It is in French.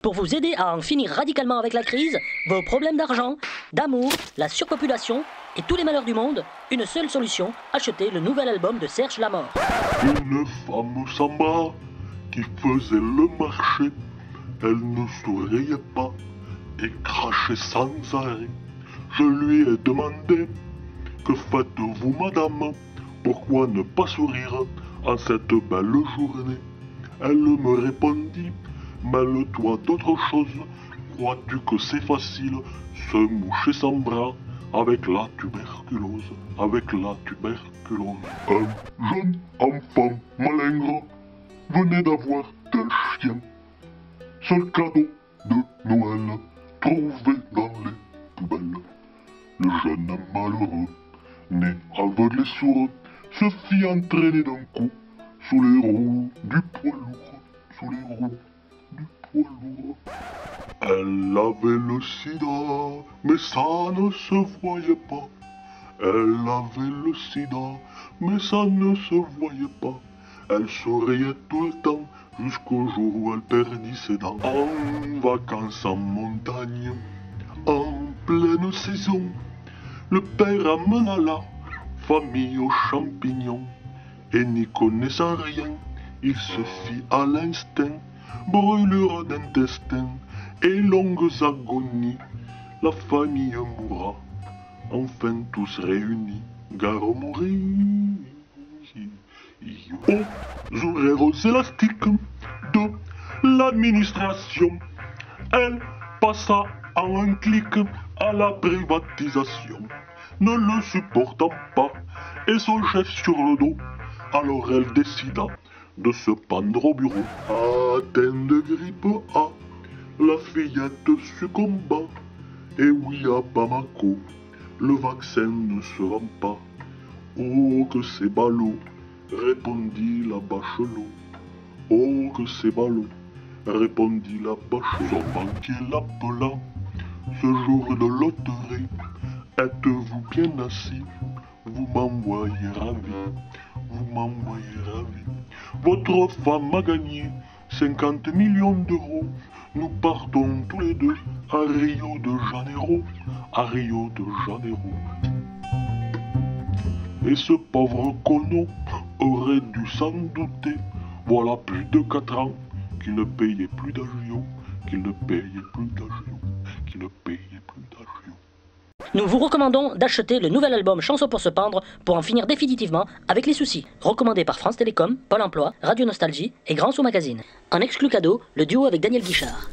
Pour vous aider à en finir radicalement avec la crise, vos problèmes d'argent, d'amour, la surpopulation et tous les malheurs du monde, une seule solution, achetez le nouvel album de Serge Lamort. Une femme sans bras qui faisait le marché, elle ne souriait pas et crachait sans arrêt. Je lui ai demandé, que faites-vous madame? Pourquoi ne pas sourire en cette belle journée? Elle me répondit, mêle-toi d'autre chose. Crois-tu que c'est facile, se moucher sans bras avec la tuberculose, avec la tuberculose? Un jeune enfant malingre venait d'avoir un chien. Seul cadeau de Noël trouvé dans les poubelles. Le jeune malheureux, né aveugle et sourd, se fit entraîner d'un coup sous les roues du poids lourd, sous les roues du poids lourd. Elle avait le sida, mais ça ne se voyait pas. Elle avait le sida, mais ça ne se voyait pas. Elle souriait tout le temps, jusqu'au jour où elle perdit ses dents. En vacances en montagne, en pleine saison, le père amena la famille aux champignons. Et n'y connaissant rien, il se fit à l'instinct brûlure d'intestin et longues agonies. La famille mourra, enfin tous réunis, gare au mourir. Aux horaires élastiques de l'administration, elle passa en un clic à la privatisation, ne le supportant pas et son chef sur le dos. Alors elle décida de se pendre au bureau. Atteinte de grippe A, la fillette succomba. Et oui, à Bamako, le vaccin ne se vend pas. Oh que c'est ballot, répondit la Bachelot. Oh que c'est ballot, répondit la Bachelot. Son banquier l'appela ce jour de loterie. Êtes-vous bien assis? Vous m'envoyez ravi, vous m'envoyez ravi. Votre femme a gagné 50 millions d'euros. Nous partons tous les deux à Rio de Janeiro, à Rio de Janeiro. Et ce pauvre Kono aurait dû s'en douter. Voilà plus de 4 ans qu'il ne payait plus d'avion, qu'il ne payait plus d'avion, qu'il ne payait plus d'avion. Nous vous recommandons d'acheter le nouvel album Chansons pour se pendre pour en finir définitivement avec les soucis. Recommandé par France Télécom, Pôle emploi, Radio Nostalgie et Grand Sous Magazine. En exclu cadeau, le duo avec Daniel Guichard.